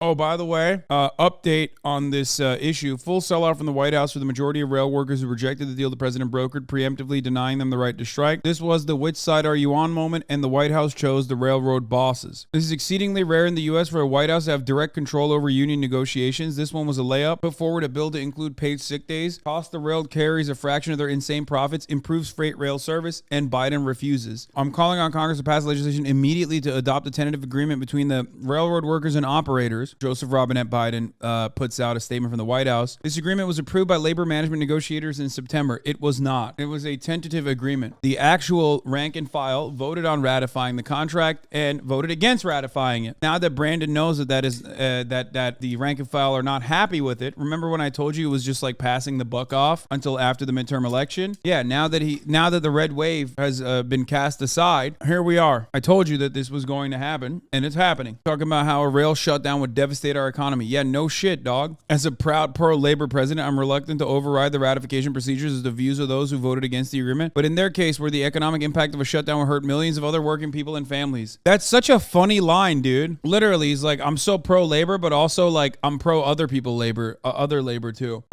Oh, by the way, update on this issue. Full sellout from the White House for the majority of rail workers who rejected the deal the president brokered, preemptively denying them the right to strike. This was the which side are you on moment, and the White House chose the railroad bosses. This is exceedingly rare in the U.S. for a White House to have direct control over union negotiations. This one was a layup. Put forward a bill to include paid sick days, cost the railroad carriers a fraction of their insane profits, improves freight rail service, and Biden refuses. I'm calling on Congress to pass legislation immediately to adopt a tentative agreement between the railroad workers and operators. Joseph Robinette Biden puts out a statement from the White House. This agreement was approved by labor management negotiators in September. It was not. It was a tentative agreement. The actual rank and file voted on ratifying the contract and voted against ratifying it. Now that Brandon knows that that the rank and file are not happy with it, remember when I told you it was just like passing the buck off until after the midterm election? Yeah, now that the red wave has been cast aside, here we are. I told you that this was going to happen, and it's happening. Talking about how a rail shutdown would devastate our economy. Yeah, no shit, dog. As a proud pro-labor president, I'm reluctant to override the ratification procedures as the views of those who voted against the agreement. But in their case, where the economic impact of a shutdown will hurt millions of other working people and families. That's such a funny line, dude. Literally, he's like, I'm so pro-labor, but also like I'm pro-other people labor, other labor too.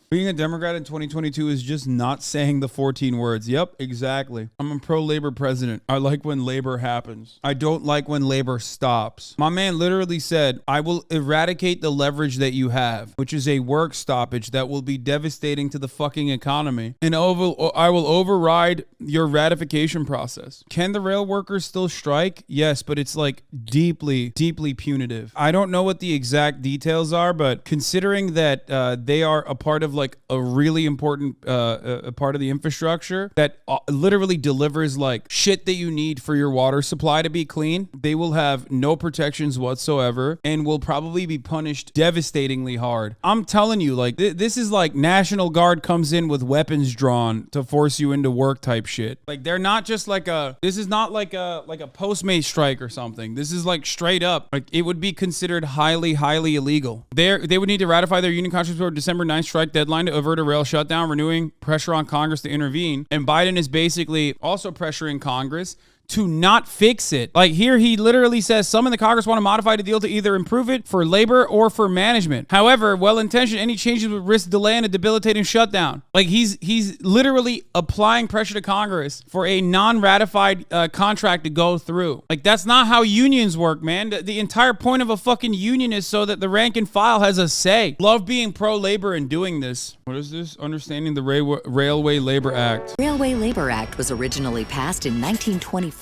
Being a Democrat in 2022 is just not saying the 14 words. Yep, exactly. I'm a pro-labor president. I like when labor happens. I don't like when labor stops. My man literally said, I will eradicate the leverage that you have, which is a work stoppage that will be devastating to the fucking economy. And I will override your ratification process. Can the rail workers still strike? Yes, but it's like deeply, deeply punitive. I don't know what the exact details are, but considering that they are a part of like a really important a part of the infrastructure that literally delivers like shit that you need for your water supply to be clean, they will have no protections whatsoever and will probably be punished devastatingly hard. I'm telling you, like this is like National Guard comes in with weapons drawn to force you into work type shit. Like they're not just like this is not like a Postmate strike or something. This is like straight up, like it would be considered highly, highly illegal. They would need to ratify their union contracts before December 9th strike deadline to avert a rail shutdown, renewing pressure on Congress to intervene. And Biden is basically also pressuring Congress to not fix it. Like here, he literally says some in the Congress want to modify the deal to either improve it for labor or for management. However, well-intentioned, any changes would risk delay and a debilitating shutdown. Like he's literally applying pressure to Congress for a non-ratified contract to go through. Like that's not how unions work, man. The entire point of a fucking union is so that the rank and file has a say. Love being pro-labor and doing this. What is this? Understanding the Railway Labor Act. Railway Labor Act was originally passed in 1924.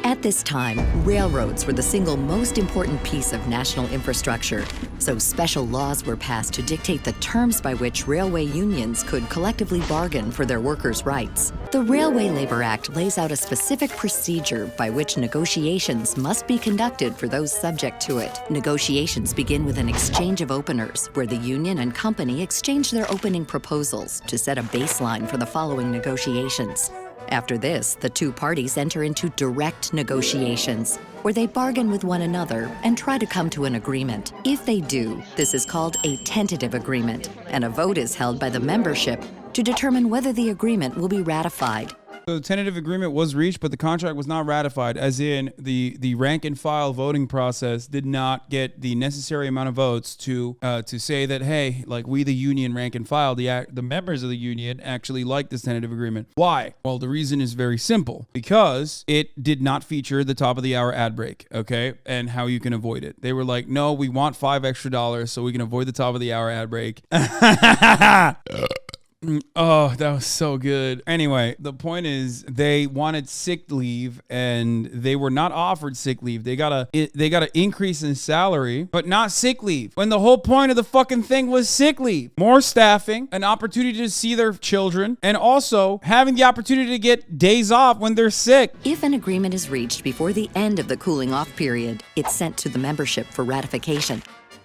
At this time, railroads were the single most important piece of national infrastructure, so special laws were passed to dictate the terms by which railway unions could collectively bargain for their workers' rights. The Railway Labor Act lays out a specific procedure by which negotiations must be conducted for those subject to it. Negotiations begin with an exchange of openers, where the union and company exchange their opening proposals to set a baseline for the following negotiations. After this, the two parties enter into direct negotiations, where they bargain with one another and try to come to an agreement. If they do, this is called a tentative agreement, and a vote is held by the membership to determine whether the agreement will be ratified. So the tentative agreement was reached, but the contract was not ratified, as in the rank and file voting process did not get the necessary amount of votes to say that, hey, like we the union rank and file, the members of the union actually like this tentative agreement. Why? Well, the reason is very simple. Because it did not feature the top of the hour ad break, okay? And how you can avoid it. They were like, no, we want $5 extra so we can avoid the top of the hour ad break. Oh, that was so good. Anyway, the point is they wanted sick leave and they were not offered sick leave. They got a increase in salary, but not sick leave. When the whole point of the fucking thing was sick leave. More staffing, an opportunity to see their children, and also having the opportunity to get days off when they're sick. If an agreement is reached before the end of the cooling off period, it's sent to the membership for ratification.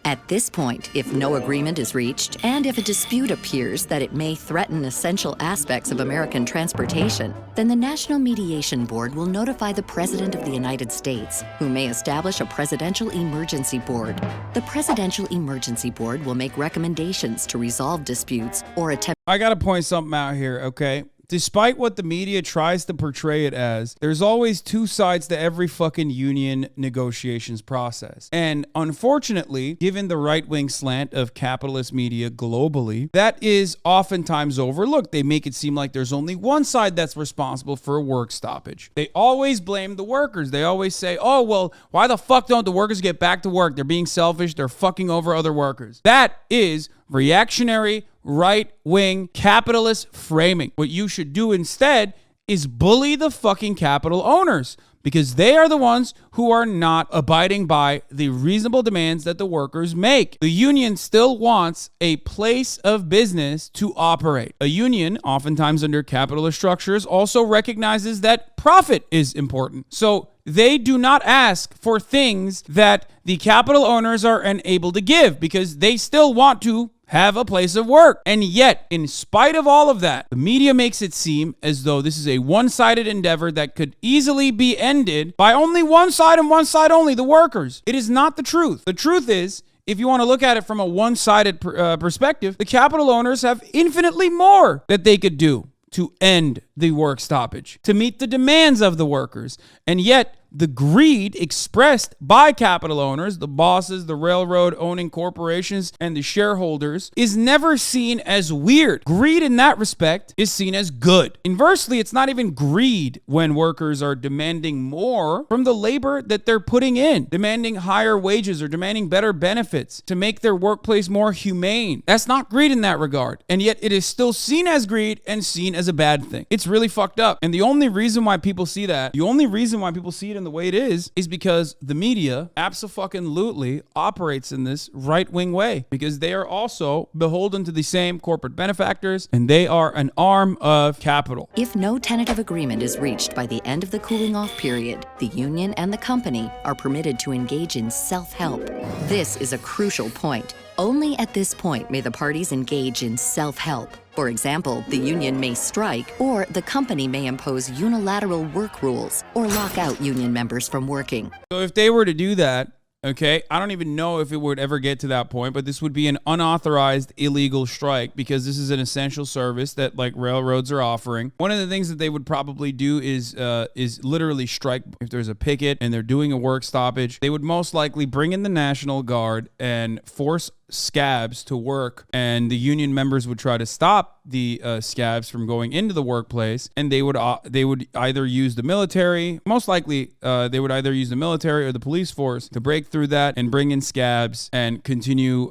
At this point, if no agreement is reached, and if a dispute appears that it may threaten essential aspects of American transportation, then the National Mediation Board will notify the President of the United States, who may establish a Presidential Emergency Board. The Presidential Emergency Board will make recommendations to resolve disputes or attempt. I gotta point something out here, okay? Despite what the media tries to portray it as, there's always two sides to every fucking union negotiations process. And unfortunately, given the right-wing slant of capitalist media globally, that is oftentimes overlooked. They make it seem like there's only one side that's responsible for a work stoppage. They always blame the workers. They always say, oh, well, why the fuck don't the workers get back to work? They're being selfish. They're fucking over other workers. That is reactionary, right-wing, capitalist framing. What you should do instead is bully the fucking capital owners, because they are the ones who are not abiding by the reasonable demands that the workers make. The union still wants a place of business to operate. A union, oftentimes under capitalist structures, also recognizes that profit is important. So they do not ask for things that the capital owners are unable to give, because they still want to have a place of work. And yet, in spite of all of that, the media makes it seem as though this is a one-sided endeavor that could easily be ended by only one side and one side only, the workers. It is not the truth. The truth is, if you want to look at it from a one-sided perspective, the capital owners have infinitely more that they could do to end the work stoppage, to meet the demands of the workers. And yet, the greed expressed by capital owners, the bosses, the railroad owning corporations, and the shareholders, is never seen as weird. Greed in that respect is seen as good. Inversely, it's not even greed when workers are demanding more from the labor that they're putting in, demanding higher wages or demanding better benefits to make their workplace more humane. That's not greed in that regard. And yet it is still seen as greed and seen as a bad thing. It's really fucked up. And the only reason why people see that, the only reason why people see it in the way it is because the media abso-fucking-lutely operates in this right-wing way, because they are also beholden to the same corporate benefactors, and they are an arm of capital. If no tentative agreement is reached by the end of the cooling-off period, the union and the company are permitted to engage in self-help. This is a crucial point. Only at this point may the parties engage in self-help. For example, the union may strike, or the company may impose unilateral work rules or lock out union members from working. So if they were to do that, okay, I don't even know if it would ever get to that point, but this would be an unauthorized illegal strike, because this is an essential service that like railroads are offering. One of the things that they would probably do is literally strike. If there's a picket and they're doing a work stoppage, they would most likely bring in the National Guard and force scabs to work, and the union members would try to stop the scabs from going into the workplace, and they would either use the military, most likely they would either use the military or the police force to break through that and bring in scabs and continue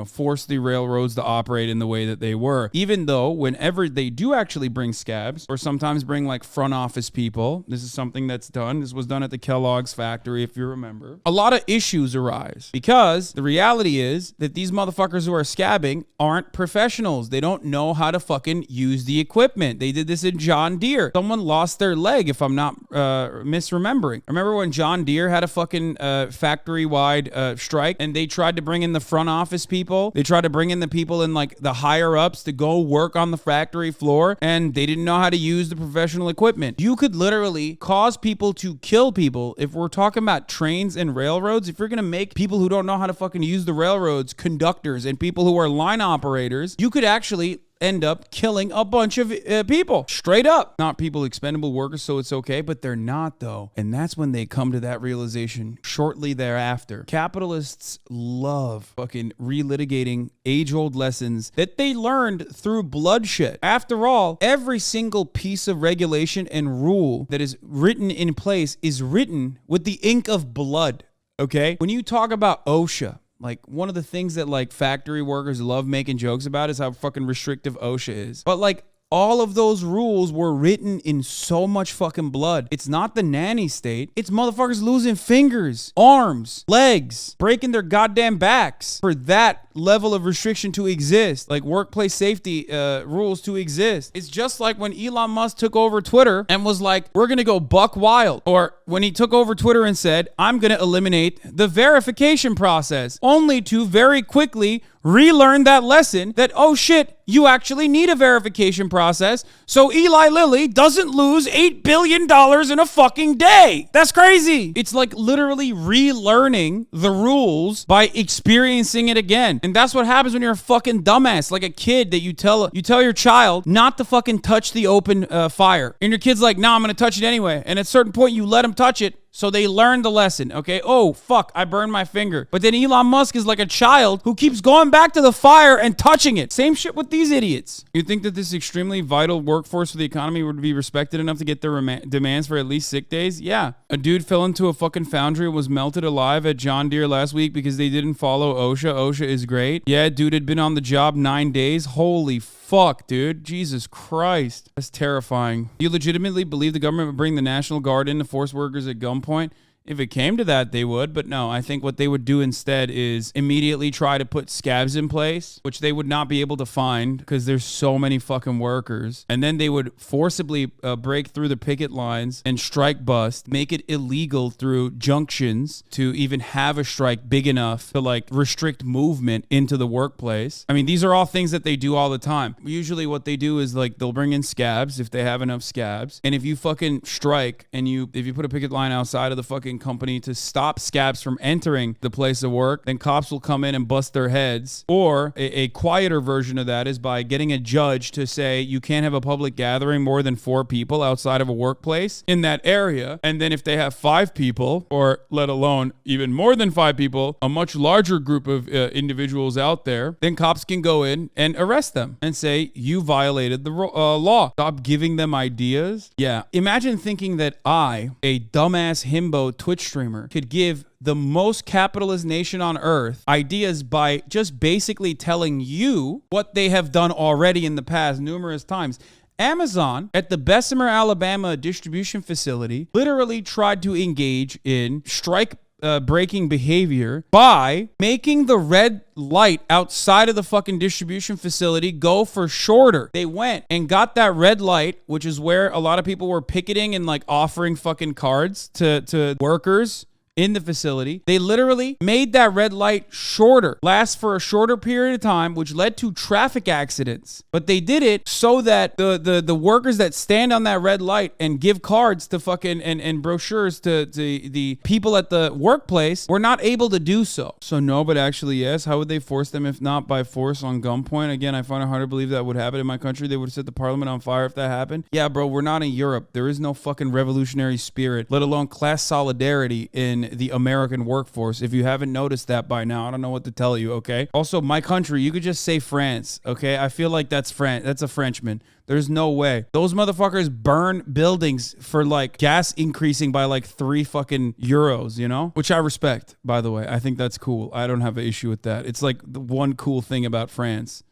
force the railroads to operate in the way that they were. Even though whenever they do actually bring scabs, or sometimes bring like front office people, this is something that's done. This was done at the Kellogg's factory, if you remember. A lot of issues arise, because the reality is that these motherfuckers who are scabbing aren't professionals. They don't know how to fucking use the equipment. They did this in John Deere. Someone lost their leg, if I'm not misremembering. Remember when John Deere had a fucking factory-wide strike, and they tried to bring in the front office people? They tried to bring in the people in like the higher ups to go work on the factory floor, and they didn't know how to use the professional equipment. You could literally cause people to kill people. If we're talking about trains and railroads, if you're gonna make people who don't know how to fucking use the railroads conductors and people who are line operators, you could actually end up killing a bunch of people straight up. Not people, expendable workers, so it's okay, but they're not though. And that's when they come to that realization shortly thereafter. Capitalists love fucking relitigating age-old lessons that they learned through bloodshed. After all, every single piece of regulation and rule that is written in place is written with the ink of blood, okay? When you talk about OSHA, like, one of the things that, like, factory workers love making jokes about is how fucking restrictive OSHA is. But, like, all of those rules were written in so much fucking blood. It's not the nanny state. It's motherfuckers losing fingers, arms, legs, breaking their goddamn backs for that level of restriction to exist, like workplace safety rules to exist. It's just like when Elon Musk took over Twitter and was like, we're going to go buck wild. Or when he took over Twitter and said, I'm going to eliminate the verification process, only to very quickly relearned that lesson that, oh shit, you actually need a verification process so Eli Lilly doesn't lose $8 billion in a fucking day. That's crazy. It's like literally relearning the rules by experiencing it again. And that's what happens when you're a fucking dumbass, like a kid that you tell your child not to fucking touch the open fire. And your kid's like, nah, I'm going to touch it anyway. And at a certain point, you let him touch it. So they learned the lesson, okay? Oh, fuck, I burned my finger. But then Elon Musk is like a child who keeps going back to the fire and touching it. Same shit with these idiots. You think that this extremely vital workforce for the economy would be respected enough to get their demands for at least sick days? Yeah. A dude fell into a fucking foundry and was melted alive at John Deere last week because they didn't follow OSHA. OSHA is great. Yeah, dude had been on the job 9 days. Holy fuck, dude. Jesus Christ. That's terrifying. You legitimately believe the government would bring the National Guard in to force workers at gunpoint? If it came to that, they would. But no, I think what they would do instead is immediately try to put scabs in place, which they would not be able to find because there's so many fucking workers. And then they would forcibly break through the picket lines and strike bust, make it illegal through junctions to even have a strike big enough to like restrict movement into the workplace. I mean, these are all things that they do all the time. Usually what they do is like they'll bring in scabs if they have enough scabs. And if you fucking strike and if you put a picket line outside of the fucking company to stop scabs from entering the place of work, then cops will come in and bust their heads. Or a quieter version of that is by getting a judge to say you can't have a public gathering more than 4 people outside of a workplace in that area. And then if they have 5 people, or let alone even more than 5 people, a much larger group of individuals out there, then cops can go in and arrest them and say you violated the law. Stop giving them ideas. Yeah. Imagine thinking that I, a dumbass himbo Twitch streamer, could give the most capitalist nation on earth ideas by just basically telling you what they have done already in the past numerous times. Amazon at the Bessemer, Alabama distribution facility literally tried to engage in strike breaking behavior by making the red light outside of the fucking distribution facility go for shorter. They went and got that red light, which is where a lot of people were picketing and like offering fucking cards to workers in the facility. They literally made that red light shorter, last for a shorter period of time, which led to traffic accidents. But they did it so that the workers that stand on that red light and give cards to fucking and brochures to the people at the workplace were not able to do so. So no, but actually yes. How would they force them if not by force on gunpoint? Again, I find it hard to believe that would happen in my country. They would set the parliament on fire if that happened. Yeah, bro, we're not in Europe. There is no fucking revolutionary spirit, let alone class solidarity in the American workforce. If you haven't noticed that by now, I don't know what to tell you, okay? Also, my country, you could just say France, okay? I feel like that's a Frenchman. There's no way. Those motherfuckers burn buildings for like gas increasing by like 3 fucking euros, you know? Which I respect, by the way. I think that's cool. I don't have an issue with that. It's like the one cool thing about France.